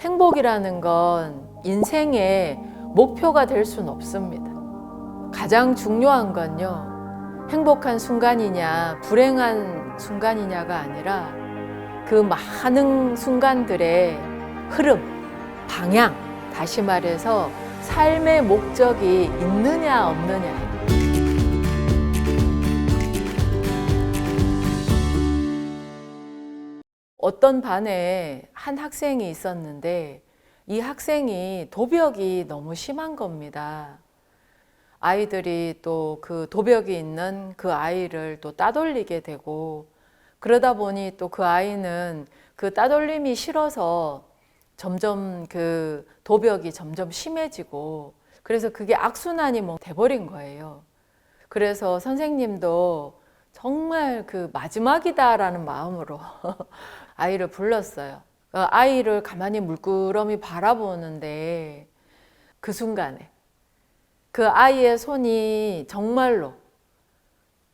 행복이라는 건 인생의 목표가 될 수는 없습니다. 가장 중요한 건요, 행복한 순간이냐, 불행한 순간이냐가 아니라 그 많은 순간들의 흐름, 방향, 다시 말해서 삶의 목적이 있느냐, 없느냐. 어떤 반에 한 학생이 있었는데 이 학생이 도벽이 너무 심한 겁니다. 아이들이 또 그 도벽이 있는 그 아이를 또 따돌리게 되고, 그러다 보니 또 그 아이는 그 따돌림이 싫어서 점점 그 도벽이 점점 심해지고, 그래서 그게 악순환이 돼버린 거예요. 그래서 선생님도 정말 그 마지막이다라는 마음으로 아이를 불렀어요. 아이를 가만히 물끄러미 바라보는데 그 순간에 그 아이의 손이 정말로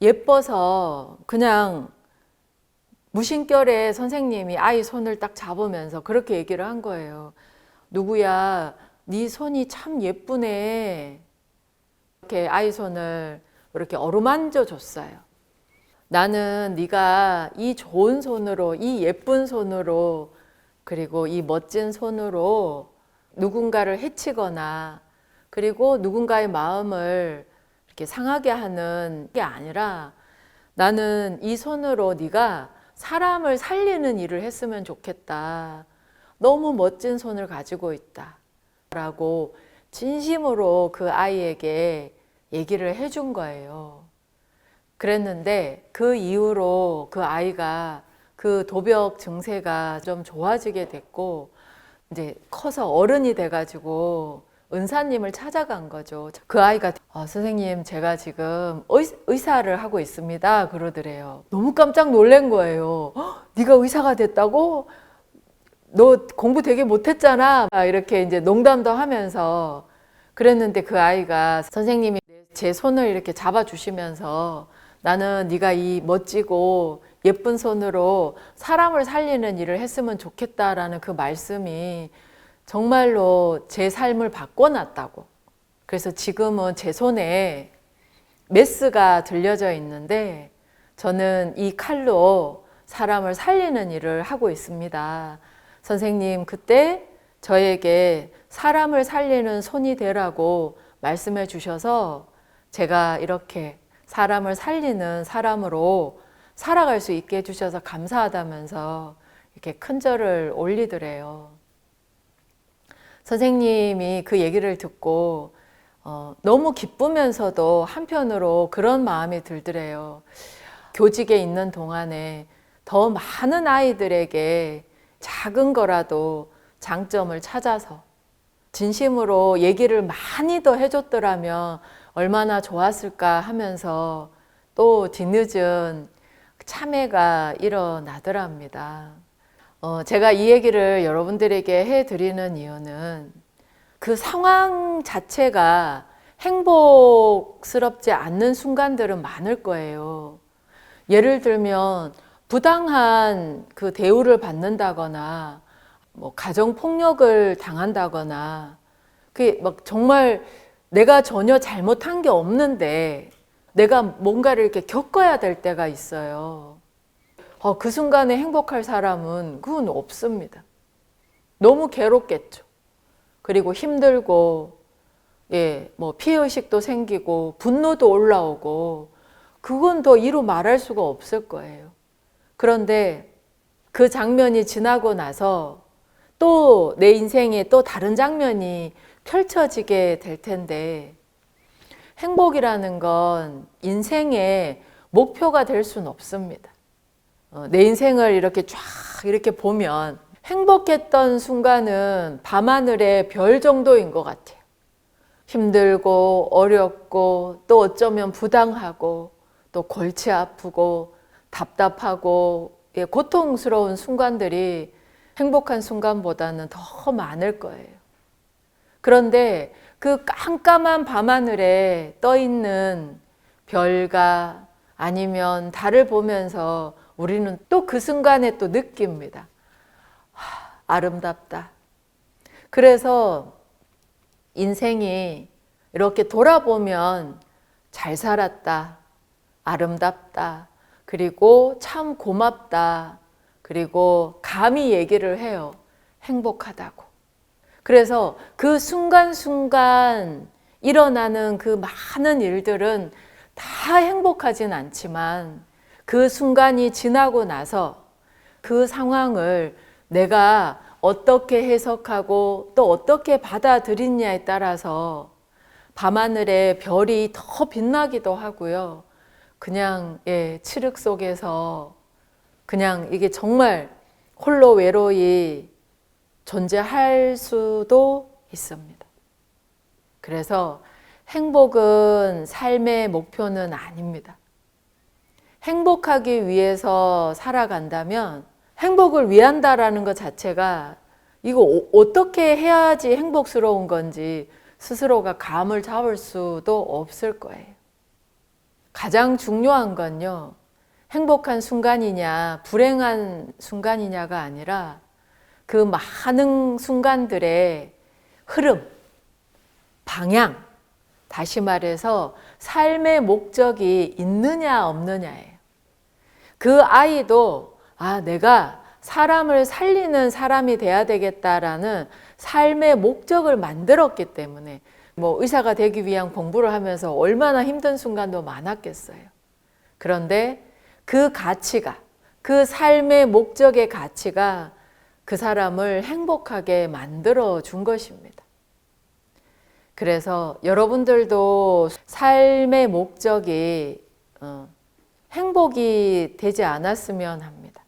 예뻐서 그냥 무심결에 선생님이 아이 손을 딱 잡으면서 그렇게 얘기를 한 거예요. 누구야, 네 손이 참 예쁘네. 이렇게 아이 손을 이렇게 어루만져 줬어요. 나는 네가 이 좋은 손으로, 이 예쁜 손으로, 그리고 이 멋진 손으로 누군가를 해치거나 그리고 누군가의 마음을 이렇게 상하게 하는 게 아니라, 나는 이 손으로 네가 사람을 살리는 일을 했으면 좋겠다. 너무 멋진 손을 가지고 있다. 라고 진심으로 그 아이에게 얘기를 해준 거예요. 그랬는데 그 이후로 그 아이가 그 도벽 증세가 좀 좋아지게 됐고, 이제 커서 어른이 돼가지고 은사님을 찾아간 거죠. 그 아이가 선생님, 제가 지금 의사를 하고 있습니다 그러더래요. 너무 깜짝 놀란 거예요. 네가 의사가 됐다고? 너 공부 되게 못했잖아. 이렇게 이제 농담도 하면서 그랬는데, 그 아이가 선생님이 제 손을 이렇게 잡아주시면서 나는 네가 이 멋지고 예쁜 손으로 사람을 살리는 일을 했으면 좋겠다라는 그 말씀이 정말로 제 삶을 바꿔놨다고. 그래서 지금은 제 손에 메스가 들려져 있는데 저는 이 칼로 사람을 살리는 일을 하고 있습니다. 선생님, 그때 저에게 사람을 살리는 손이 되라고 말씀해 주셔서 제가 이렇게 사람을 살리는 사람으로 살아갈 수 있게 해주셔서 감사하다면서 이렇게 큰 절을 올리더래요. 선생님이 그 얘기를 듣고 너무 기쁘면서도 한편으로 그런 마음이 들더래요. 교직에 있는 동안에 더 많은 아이들에게 작은 거라도 장점을 찾아서 진심으로 얘기를 많이 더 해줬더라면 얼마나 좋았을까 하면서 또 뒤늦은 참회가 일어나더랍니다. 제가 이 얘기를 여러분들에게 해드리는 이유는 그 상황 자체가 행복스럽지 않는 순간들은 많을 거예요. 예를 들면 부당한 그 대우를 받는다거나 가정폭력을 당한다거나, 그게 막 정말 내가 전혀 잘못한 게 없는데 내가 뭔가를 이렇게 겪어야 될 때가 있어요. 그 순간에 행복할 사람은 그건 없습니다. 너무 괴롭겠죠. 그리고 힘들고, 피해의식도 생기고, 분노도 올라오고, 그건 더 이루 말할 수가 없을 거예요. 그런데 그 장면이 지나고 나서 또 내 인생에 또 다른 장면이 펼쳐지게 될 텐데, 행복이라는 건 인생의 목표가 될 수는 없습니다. 내 인생을 이렇게 쫙 이렇게 보면 행복했던 순간은 밤하늘의 별 정도인 것 같아요. 힘들고 어렵고 또 어쩌면 부당하고 또 골치 아프고 답답하고 고통스러운 순간들이 행복한 순간보다는 더 많을 거예요. 그런데 그 깜깜한 밤하늘에 떠 있는 별과 아니면 달을 보면서 우리는 또 그 순간에 또 느낍니다. 아름답다. 그래서 인생이 이렇게 돌아보면 잘 살았다, 아름답다, 그리고 참 고맙다, 그리고 감히 얘기를 해요. 행복하다고. 그래서 그 순간순간 일어나는 그 많은 일들은 다 행복하진 않지만 그 순간이 지나고 나서 그 상황을 내가 어떻게 해석하고 또 어떻게 받아들이냐에 따라서 밤하늘에 별이 더 빛나기도 하고요. 그냥 칠흑 속에서 그냥 이게 정말 홀로 외로이 존재할 수도 있습니다. 그래서 행복은 삶의 목표는 아닙니다. 행복하기 위해서 살아간다면 행복을 위한다라는 것 자체가 이거 어떻게 해야지 행복스러운 건지 스스로가 감을 잡을 수도 없을 거예요. 가장 중요한 건요, 행복한 순간이냐 불행한 순간이냐가 아니라 그 많은 순간들의 흐름, 방향, 다시 말해서 삶의 목적이 있느냐 없느냐예요. 그 아이도 내가 사람을 살리는 사람이 돼야 되겠다라는 삶의 목적을 만들었기 때문에 의사가 되기 위한 공부를 하면서 얼마나 힘든 순간도 많았겠어요. 그런데 그 가치가, 그 삶의 목적의 가치가 그 사람을 행복하게 만들어 준 것입니다. 그래서 여러분들도 삶의 목적이 행복이 되지 않았으면 합니다.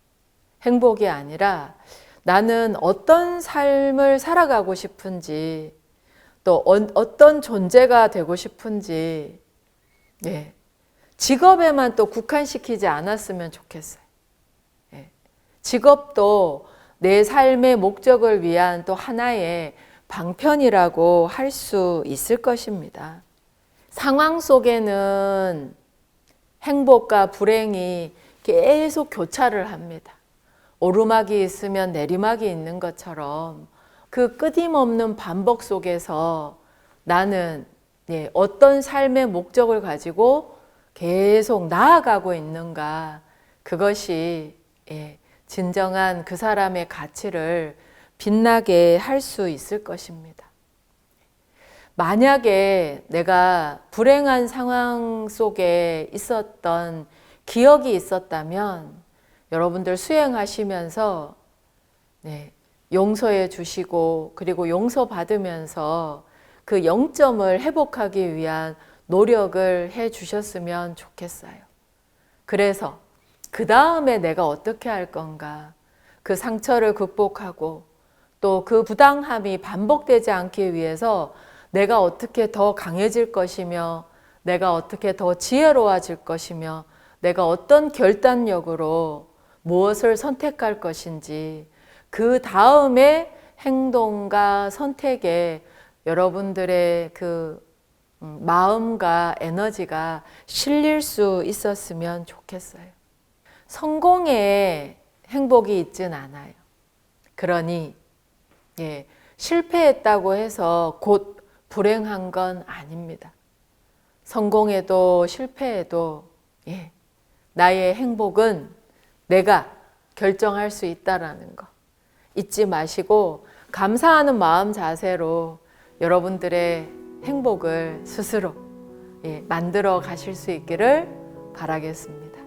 행복이 아니라 나는 어떤 삶을 살아가고 싶은지, 또 어떤 존재가 되고 싶은지, 직업에만 또 국한시키지 않았으면 좋겠어요. 직업도 내 삶의 목적을 위한 또 하나의 방편이라고 할 수 있을 것입니다. 상황 속에는 행복과 불행이 계속 교차를 합니다. 오르막이 있으면 내리막이 있는 것처럼 그 끊임없는 반복 속에서 나는 어떤 삶의 목적을 가지고 계속 나아가고 있는가, 그것이 진정한 그 사람의 가치를 빛나게 할 수 있을 것입니다. 만약에 내가 불행한 상황 속에 있었던 기억이 있었다면 여러분들 수행하시면서 용서해 주시고 그리고 용서받으면서 그 0점을 회복하기 위한 노력을 해 주셨으면 좋겠어요. 그래서 그 다음에 내가 어떻게 할 건가, 그 상처를 극복하고 또 그 부당함이 반복되지 않기 위해서 내가 어떻게 더 강해질 것이며 내가 어떻게 더 지혜로워질 것이며 내가 어떤 결단력으로 무엇을 선택할 것인지, 그 다음에 행동과 선택에 여러분들의 그 마음과 에너지가 실릴 수 있었으면 좋겠어요. 성공에 행복이 있진 않아요. 그러니 실패했다고 해서 곧 불행한 건 아닙니다. 성공해도 실패해도 나의 행복은 내가 결정할 수 있다라는 거 잊지 마시고 감사하는 마음 자세로 여러분들의 행복을 스스로 만들어 가실 수 있기를 바라겠습니다.